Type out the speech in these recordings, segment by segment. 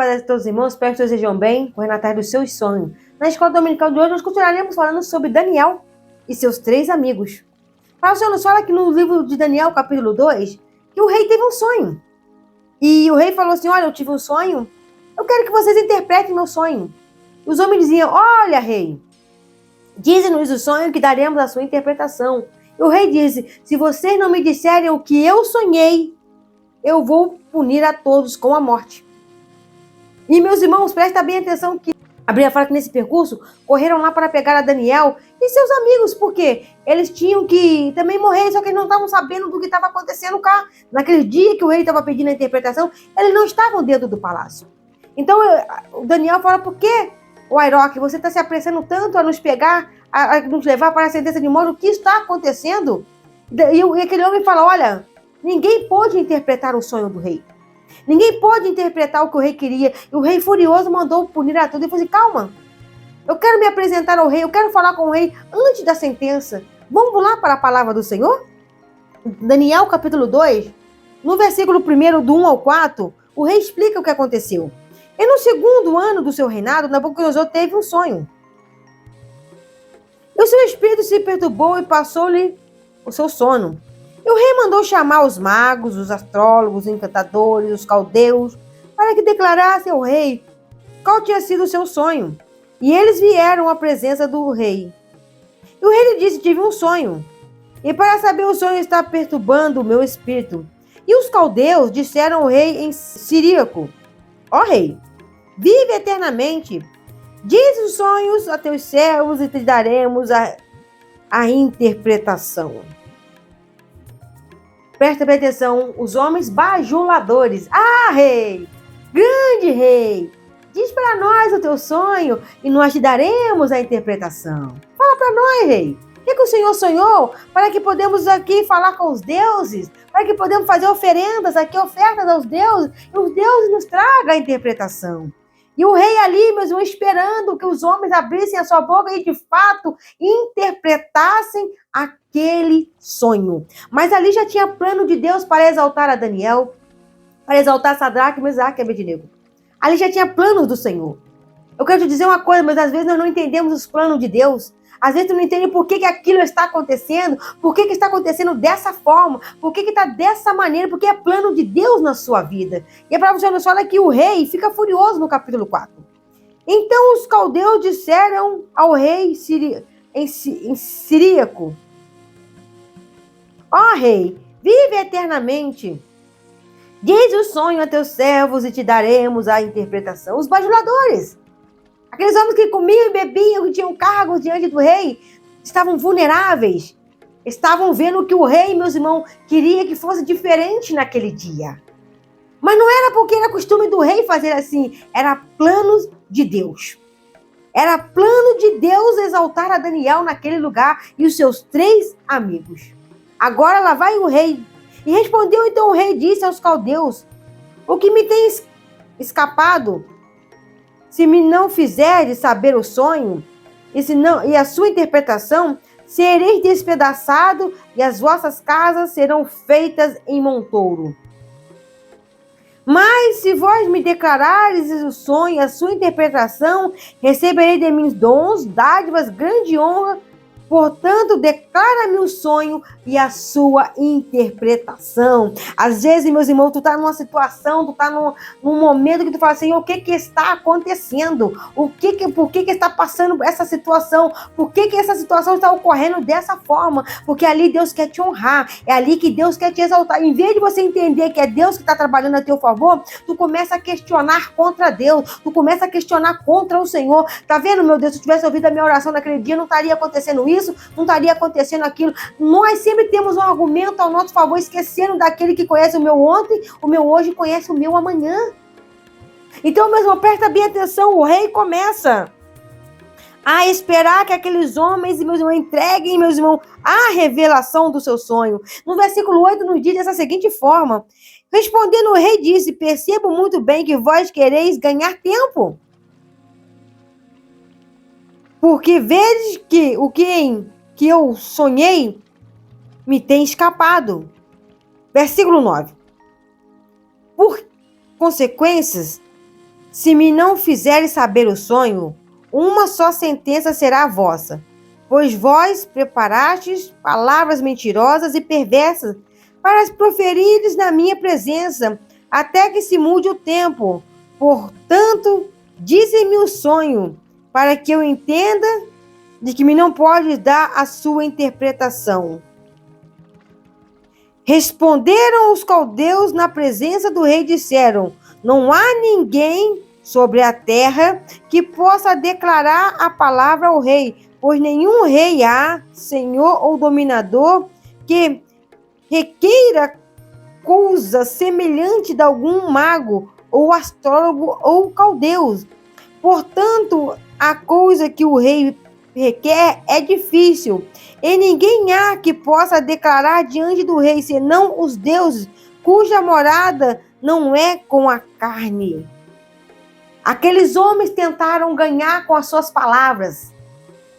para todos os irmãos, espero que todos sejam bem, correndo atrás dos seus sonhos. Na escola dominical de hoje, nós continuaremos falando sobre Daniel e seus 3 amigos. O Senhor nos fala que no livro de Daniel, capítulo 2, que o rei teve um sonho. E o rei falou assim, olha, eu tive um sonho, eu quero que vocês interpretem meu sonho. Os homens diziam, olha, rei, dize-nos o sonho que daremos a sua interpretação. E o rei disse, se vocês não me disserem o que eu sonhei, eu vou punir a todos com a morte. E meus irmãos, prestem bem atenção que a Bíblia fala que nesse percurso correram lá para pegar a Daniel e seus amigos, porque eles tinham que também morrer, só que eles não estavam sabendo do que estava acontecendo cá. Naquele dia que o rei estava pedindo a interpretação, eles não estavam dentro do palácio. Então o Daniel fala, por que, o Airoque, você está se apressando tanto a nos pegar, a nos levar para a sentença de morte? O que está acontecendo? E aquele homem fala, olha, ninguém pôde interpretar o sonho do rei. Ninguém pôde interpretar o que o rei queria. E o rei furioso mandou punir a todos. Ele falou assim, calma, eu quero me apresentar ao rei, eu quero falar com o rei antes da sentença. Vamos lá para a palavra do Senhor? Daniel capítulo 2, no versículo 1, do 1 ao 4, o rei explica o que aconteceu. E no 2º ano do seu reinado, Nabucodonosor teve um sonho. E o seu espírito se perturbou e passou-lhe o seu sono. E o rei mandou chamar os magos, os astrólogos, os encantadores, os caldeus, para que declarassem ao rei qual tinha sido o seu sonho. E eles vieram à presença do rei. E o rei lhe disse, tive um sonho. E para saber o sonho está perturbando o meu espírito. E os caldeus disseram ao rei em siríaco, ó rei, vive eternamente. Diz os sonhos a teus servos e te daremos a interpretação. Presta bem atenção, os homens bajuladores. Ah, rei! Grande rei! Diz para nós o teu sonho e nós te daremos a interpretação. Fala para nós, rei. O que o Senhor sonhou? Para que podemos aqui falar com os deuses, para que podemos fazer oferendas aqui, ofertas aos deuses, e os deuses nos tragam a interpretação. E o rei ali, mesmo esperando que os homens abrissem a sua boca e, de fato, interpretassem aquele sonho. Mas ali já tinha plano de Deus para exaltar a Daniel, para exaltar Sadraque, Mesaque e Abednego. Ali já tinha planos do Senhor. Eu quero te dizer uma coisa, mas às vezes nós não entendemos os planos de Deus. Às vezes tu não entende por que aquilo está acontecendo, por que está acontecendo dessa forma, por que está dessa maneira, porque é plano de Deus na sua vida. E a palavra do Senhor nos fala que o rei fica furioso no capítulo 4. Então os caldeus disseram ao rei em siríaco, ó rei, vive eternamente. Diz o sonho a teus servos e te daremos a interpretação. Os bajuladores. Aqueles homens que comiam e bebiam, que tinham cargos diante do rei, estavam vulneráveis. Estavam vendo que o rei, meus irmãos, queria que fosse diferente naquele dia. Mas não era porque era costume do rei fazer assim. Era planos de Deus. Era plano de Deus exaltar a Daniel naquele lugar e os seus 3 amigos. Agora lá vai o rei. E respondeu então o rei, disse aos caldeus, o que me tem escapado? Se me não fizeres saber o sonho, e a sua interpretação, sereis despedaçado, e as vossas casas serão feitas em montouro. Mas se vós me declarares o sonho e a sua interpretação, receberei de mim dons, dádivas, grande honra. Portanto, declara-me o sonho e a sua interpretação. Às vezes, meus irmãos, tu tá numa situação, tu tá num momento que tu fala assim, o que está acontecendo? Por que está passando essa situação? Por que essa situação está ocorrendo dessa forma? Porque ali Deus quer te honrar, é ali que Deus quer te exaltar. Em vez de você entender que é Deus que está trabalhando a teu favor, tu começa a questionar contra Deus, tu começa a questionar contra o Senhor. Tá vendo, meu Deus, se tu tivesse ouvido a minha oração naquele dia, não estaria acontecendo isso, não estaria acontecendo aquilo. Nós sempre temos um argumento ao nosso favor, esquecendo daquele que conhece o meu ontem, o meu hoje conhece o meu amanhã. Então, meu irmão, presta bem atenção, o rei começa a esperar que aqueles homens, meus irmãos, entreguem, meus irmãos, a revelação do seu sonho. No versículo 8 nos diz dessa seguinte forma, respondendo o rei disse, percebo muito bem que vós quereis ganhar tempo. Porque vedes que o que eu sonhei me tem escapado. Versículo 9. Por consequências, Se me não fizeres saber o sonho, uma só sentença será a vossa, pois vós preparastes palavras mentirosas e perversas para as proferires na minha presença, até que se mude o tempo. Portanto, dize-me o sonho, para que eu entenda de que me não pode dar a sua interpretação. Responderam os caldeus na presença do rei e disseram: não há ninguém sobre a terra que possa declarar a palavra ao rei, pois nenhum rei há, senhor ou dominador, que requeira coisa semelhante de algum mago, ou astrólogo, ou caldeus. Portanto, a coisa que o rei requer é difícil, e ninguém há que possa declarar diante do rei, senão os deuses, cuja morada não é com a carne. Aqueles homens tentaram ganhar com as suas palavras.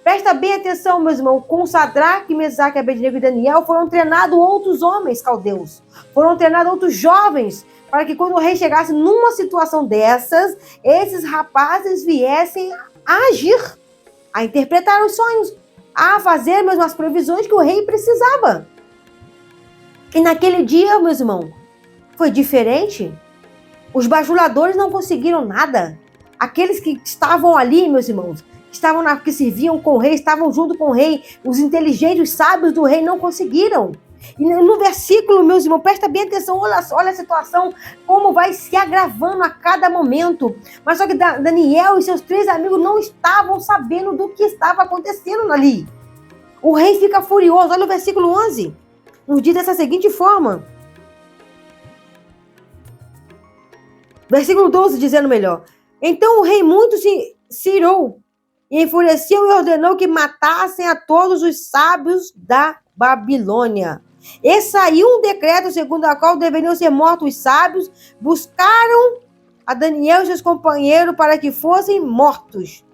Presta bem atenção, meus irmãos, com Sadraque, Mesaque, Abednego e Daniel foram treinados outros homens caldeus, foram treinados outros jovens, para que quando o rei chegasse numa situação dessas, esses rapazes viessem a agir, a interpretar os sonhos, a fazer mesmo as previsões que o rei precisava. E naquele dia, meus irmãos, foi diferente. Os bajuladores não conseguiram nada. Aqueles que estavam ali, meus irmãos, que serviam com o rei, estavam junto com o rei, os inteligentes, os sábios do rei não conseguiram. E no versículo, meus irmãos, presta bem atenção, olha a situação, como vai se agravando a cada momento. Mas só que Daniel e seus 3 amigos não estavam sabendo do que estava acontecendo ali. O rei fica furioso, olha o versículo 11, nos diz dessa seguinte forma. Versículo 12, dizendo melhor. Então o rei muito se irou, e enfureceu e ordenou que matassem a todos os sábios da Babilônia. E saiu um decreto segundo o qual deveriam ser mortos os sábios. Buscaram a Daniel e seus companheiros para que fossem mortos.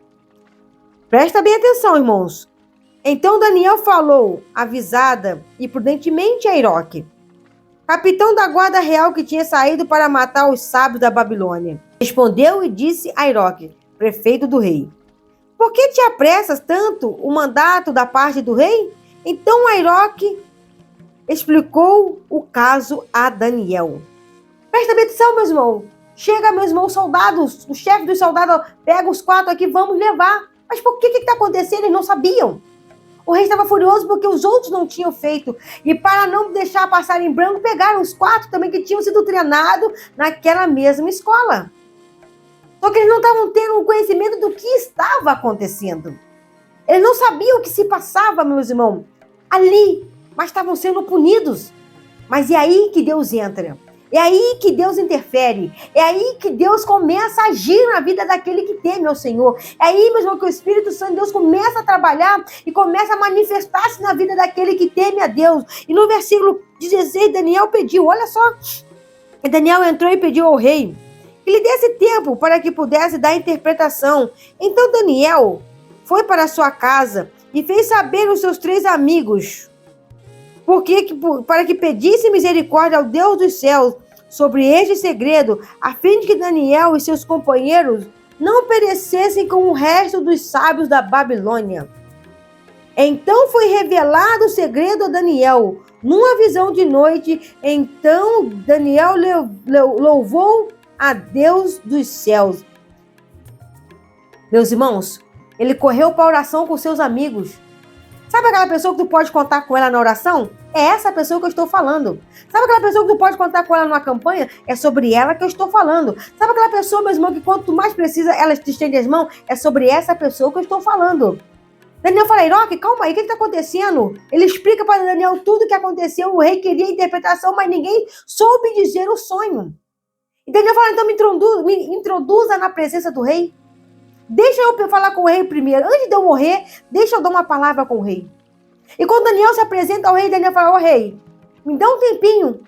Presta bem atenção, irmãos. Então Daniel falou, avisada e prudentemente, a Airoque, capitão da guarda real que tinha saído para matar os sábios da Babilônia. Respondeu e disse a Airoque, prefeito do rei: por que te apressas tanto o mandato da parte do rei? Então Airoque explicou o caso a Daniel. Presta atenção, meus irmãos. Chega, meus irmãos, soldados, o chefe dos soldados pega os 4 aqui, vamos levar. Mas por que está acontecendo? Eles não sabiam. O rei estava furioso porque os outros não tinham feito. E para não deixar passar em branco, pegaram os 4 também que tinham sido treinados naquela mesma escola. Só que eles não estavam tendo um conhecimento do que estava acontecendo. Eles não sabiam o que se passava, meus irmãos, ali, mas estavam sendo punidos. Mas é aí que Deus entra. É aí que Deus interfere. É aí que Deus começa a agir na vida daquele que teme ao Senhor. É aí, meu irmão, que o Espírito Santo de Deus começa a trabalhar e começa a manifestar-se na vida daquele que teme a Deus. E no versículo 16, Daniel pediu, olha só. Daniel entrou e pediu ao rei que lhe desse tempo para que pudesse dar interpretação. Então Daniel foi para sua casa e fez saber aos seus 3 amigos para que pedisse misericórdia ao Deus dos céus sobre este segredo, a fim de que Daniel e seus companheiros não perecessem com o resto dos sábios da Babilônia. Então foi revelado o segredo a Daniel, numa visão de noite. Então Daniel louvou a Deus dos céus. Meus irmãos, ele correu para a oração com seus amigos. Sabe aquela pessoa que tu pode contar com ela na oração? É essa pessoa que eu estou falando. Sabe aquela pessoa que tu pode contar com ela numa campanha? É sobre ela que eu estou falando. Sabe aquela pessoa, meu irmão, que quanto mais precisa, ela te estende as mãos? É sobre essa pessoa que eu estou falando. Daniel fala, Airoque, calma aí, o que está acontecendo? Ele explica para Daniel tudo o que aconteceu. O rei queria a interpretação, mas ninguém soube dizer o sonho. E Daniel fala, então me introduza na presença do rei. Deixa eu falar com o rei primeiro. Antes de eu morrer, deixa eu dar uma palavra com o rei. E quando Daniel se apresenta ao rei, Daniel fala, rei, me dá um tempinho.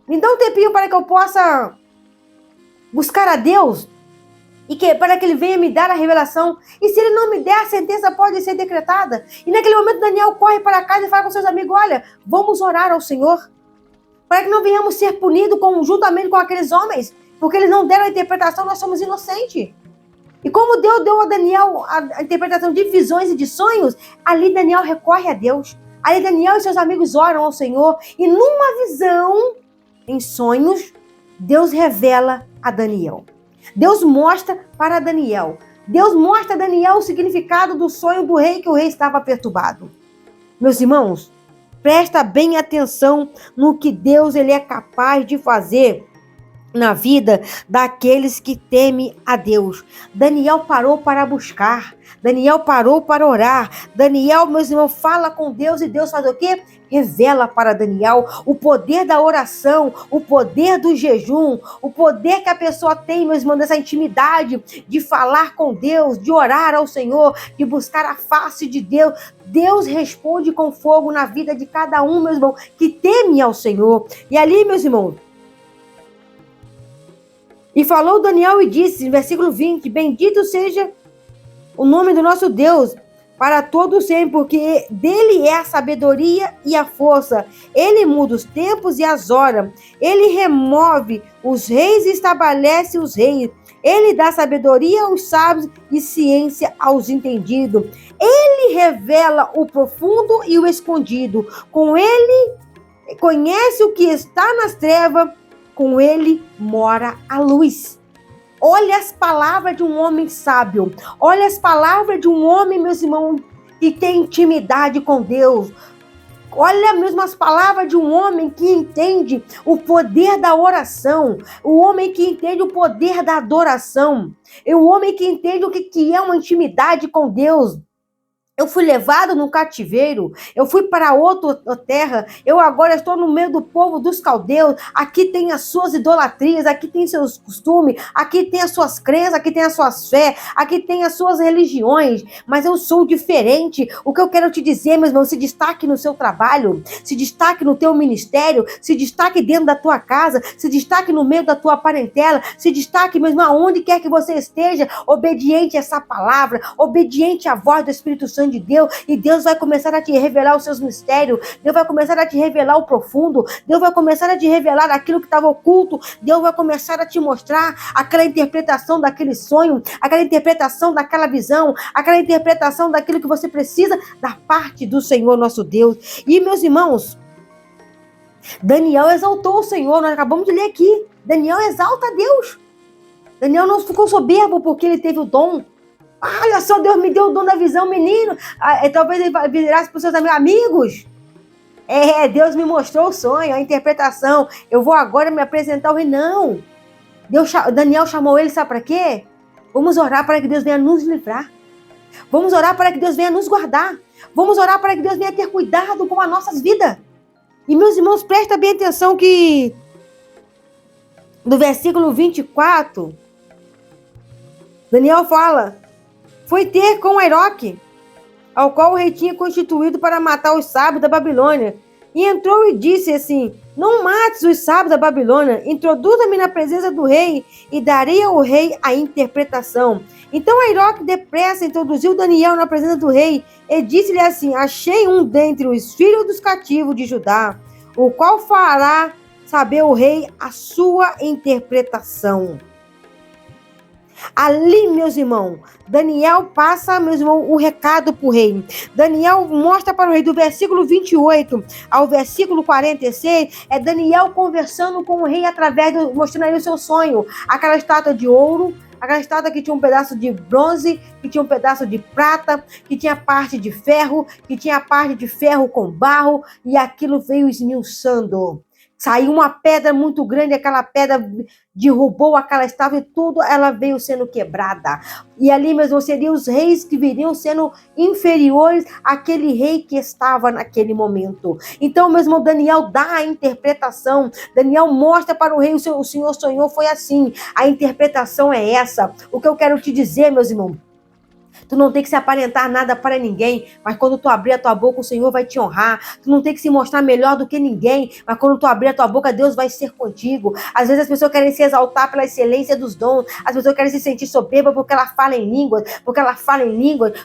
Me dá um tempinho para que eu possa buscar a Deus. E para que ele venha me dar a revelação. E se ele não me der, a sentença pode ser decretada. E naquele momento Daniel corre para casa e fala com seus amigos, olha, vamos orar ao Senhor. Para que não venhamos ser punidos juntamente com aqueles homens porque eles não deram a interpretação, nós somos inocentes. E como Deus deu a Daniel a interpretação de visões e de sonhos, ali Daniel recorre a Deus. Ali Daniel e seus amigos oram ao Senhor. E numa visão, em sonhos, Deus revela a Daniel. Deus mostra para Daniel. Deus mostra a Daniel o significado do sonho do rei, que o rei estava perturbado. Meus irmãos, presta bem atenção no que Deus ele é capaz de fazer na vida daqueles que temem a Deus. Daniel parou para buscar. Daniel parou para orar. Daniel, meus irmãos, fala com Deus e Deus faz o quê? Revela para Daniel o poder da oração, o poder do jejum, o poder que a pessoa tem, meus irmãos, dessa intimidade de falar com Deus, de orar ao Senhor, de buscar a face de Deus. Deus responde com fogo na vida de cada um, meus irmãos, que teme ao Senhor. E ali, meus irmãos, e falou Daniel e disse, no versículo 20, bendito seja o nome do nosso Deus, para todos sempre, porque dele é a sabedoria e a força. Ele muda os tempos e as horas. Ele remove os reis e estabelece os reis. Ele dá sabedoria aos sábios e ciência aos entendidos. Ele revela o profundo e o escondido. Com ele conhece o que está nas trevas. Com ele mora a luz. Olha as palavras de um homem sábio. Olha as palavras de um homem, meus irmãos, que tem intimidade com Deus. Olha mesmo as palavras de um homem que entende o poder da oração. O homem que entende o poder da adoração. E o homem que entende o que é uma intimidade com Deus. Eu fui levado no cativeiro, eu fui para outra terra, eu agora estou no meio do povo dos caldeus, aqui tem as suas idolatrias, aqui tem seus costumes, aqui tem as suas crenças, aqui tem as suas fé, aqui tem as suas religiões, mas eu sou diferente. O que eu quero te dizer, meu irmão, se destaque no seu trabalho, se destaque no teu ministério, se destaque dentro da tua casa, se destaque no meio da tua parentela, se destaque, meu irmão, aonde quer que você esteja, obediente a essa palavra, obediente à voz do Espírito Santo de Deus, e Deus vai começar a te revelar os seus mistérios, Deus vai começar a te revelar o profundo, Deus vai começar a te revelar aquilo que estava oculto, Deus vai começar a te mostrar aquela interpretação daquele sonho, aquela interpretação daquela visão, aquela interpretação daquilo que você precisa da parte do Senhor nosso Deus. E meus irmãos, Daniel exaltou o Senhor, nós acabamos de ler aqui, Daniel exalta a Deus. Daniel não ficou soberbo porque ele teve o dom. Olha só, Deus me deu o dom da visão, menino. Talvez ele virasse para os seus amigos. Deus me mostrou o sonho, a interpretação. Eu vou agora me apresentar ao rei. Não. Daniel chamou ele, sabe para quê? Vamos orar para que Deus venha nos livrar. Vamos orar para que Deus venha nos guardar. Vamos orar para que Deus venha ter cuidado com as nossas vidas. E meus irmãos, presta bem atenção que no versículo 24, Daniel fala: foi ter com Aroque, ao qual o rei tinha constituído para matar os sábios da Babilônia. E entrou e disse assim: não mates os sábios da Babilônia, introduza-me na presença do rei, e darei ao rei a interpretação. Então Aroque depressa introduziu Daniel na presença do rei, e disse-lhe assim: achei um dentre os filhos dos cativos de Judá, o qual fará saber o rei a sua interpretação. Ali, meus irmãos, Daniel passa, meus irmãos, o recado para o rei. Daniel mostra para o rei, do versículo 28 ao versículo 46, é Daniel conversando com o rei mostrando aí o seu sonho. Aquela estátua de ouro, aquela estátua que tinha um pedaço de bronze, que tinha um pedaço de prata, que tinha parte de ferro, que tinha parte de ferro com barro, e aquilo veio esmiuçando. Saiu uma pedra muito grande, aquela pedra derrubou aquela estátua e tudo, ela veio sendo quebrada. E ali mesmo seriam os reis que viriam sendo inferiores àquele rei que estava naquele momento. Então, mesmo Daniel dá a interpretação. Daniel mostra para o rei: o Senhor sonhou, foi assim. A interpretação é essa. O que eu quero te dizer, meus irmãos, Tu não tem que se aparentar nada para ninguém, mas quando tu abrir a tua boca, o Senhor vai te honrar. Tu não tem que se mostrar melhor do que ninguém, mas quando tu abrir a tua boca, Deus vai ser contigo. Às vezes as pessoas querem se exaltar pela excelência dos dons, as pessoas querem se sentir soberba porque ela fala em línguas,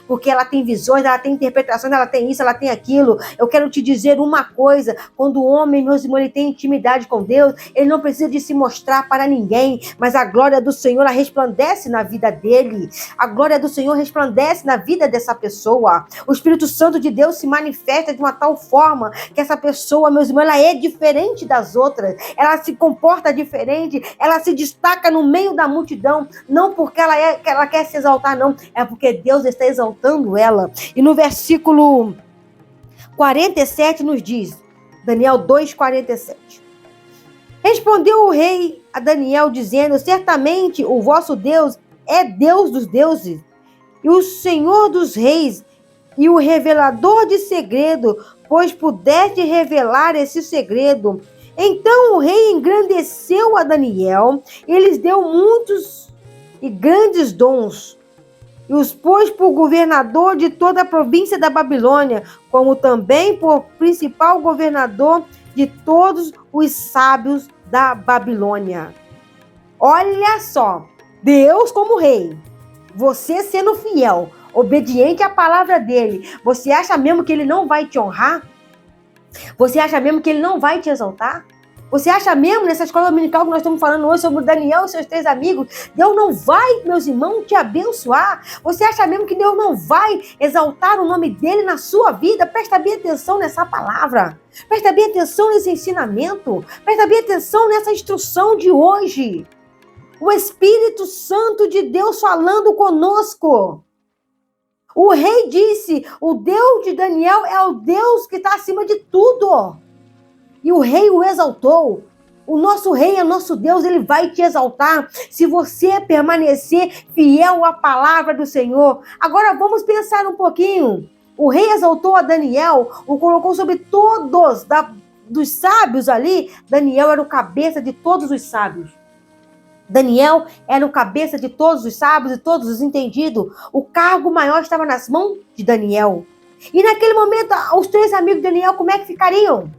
porque ela tem visões, ela tem interpretações, ela tem isso, ela tem aquilo. Eu quero te dizer uma coisa, quando o homem, meus irmãos, ele tem intimidade com Deus, ele não precisa de se mostrar para ninguém, mas a glória do Senhor, ela resplandece na vida dele. A glória do Senhor resplandece na vida dessa pessoa. O Espírito Santo de Deus se manifesta de uma tal forma que essa pessoa, meus irmãos, ela é diferente das outras. Ela se comporta diferente, ela se destaca no meio da multidão, não porque ela quer se exaltar, não, é porque Deus está exaltando ela. E no versículo 47 nos diz, Daniel 2:47. Respondeu o rei a Daniel dizendo: certamente o vosso Deus é Deus dos deuses e o Senhor dos reis, e o revelador de segredo, pois pudeste revelar esse segredo. Então o rei engrandeceu a Daniel, e lhes deu muitos e grandes dons, e os pôs por governador de toda a província da Babilônia, como também por principal governador de todos os sábios da Babilônia. Olha só, Deus como rei, você sendo fiel, obediente à palavra dele, você acha mesmo que ele não vai te honrar? Você acha mesmo que ele não vai te exaltar? Você acha mesmo, nessa escola dominical que nós estamos falando hoje sobre o Daniel e seus 3 amigos, Deus não vai, meus irmãos, te abençoar? Você acha mesmo que Deus não vai exaltar o nome dele na sua vida? Presta bem atenção nessa palavra. Presta bem atenção nesse ensinamento. Presta bem atenção nessa instrução de hoje. O Espírito Santo de Deus falando conosco. O rei disse, o Deus de Daniel é o Deus que está acima de tudo. E o rei o exaltou. O nosso rei é nosso Deus, ele vai te exaltar se você permanecer fiel à palavra do Senhor. Agora vamos pensar um pouquinho. O rei exaltou a Daniel, o colocou sobre todos dos sábios ali. Daniel era o cabeça de todos os sábios. Daniel era o cabeça de todos os sábios e todos os entendidos. O cargo maior estava nas mãos de Daniel. E naquele momento, os 3 amigos de Daniel, como é que ficariam?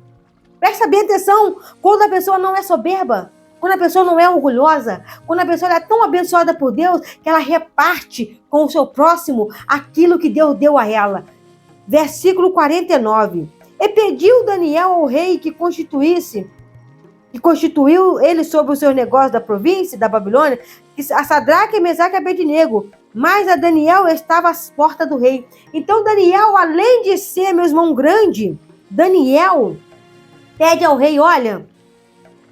Presta bem atenção, quando a pessoa não é soberba, quando a pessoa não é orgulhosa, quando a pessoa é tão abençoada por Deus que ela reparte com o seu próximo aquilo que Deus deu a ela. Versículo 49. E pediu Daniel ao rei que constituiu ele sobre os seus negócios da província da Babilônia, a Sadraque, Mesaque e Abednego, mas a Daniel estava às portas do rei. Então Daniel, além de ser, meu irmão, grande, Daniel pede ao rei, olha,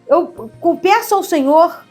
eu peço ao Senhor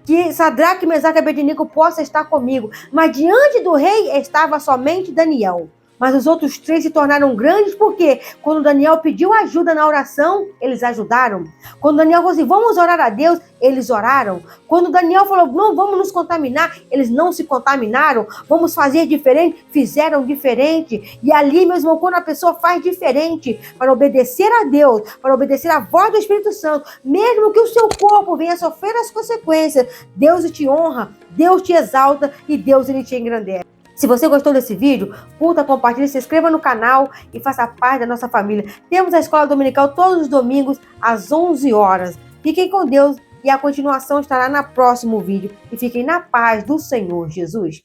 que Sadraque, Mesaque e Abednego possa estar comigo. Mas diante do rei estava somente Daniel. Mas os outros 3 se tornaram grandes porque quando Daniel pediu ajuda na oração, eles ajudaram. Quando Daniel falou assim, vamos orar a Deus, eles oraram. Quando Daniel falou, não vamos nos contaminar, eles não se contaminaram. Vamos fazer diferente, fizeram diferente. E ali, meu irmão, quando a pessoa faz diferente para obedecer a Deus, para obedecer a voz do Espírito Santo, mesmo que o seu corpo venha sofrer as consequências, Deus te honra, Deus te exalta e Deus ele te engrandece. Se você gostou desse vídeo, curta, compartilhe, se inscreva no canal e faça parte da nossa família. Temos a Escola Dominical todos os domingos às 11 horas. Fiquem com Deus e a continuação estará no próximo vídeo. E fiquem na paz do Senhor Jesus.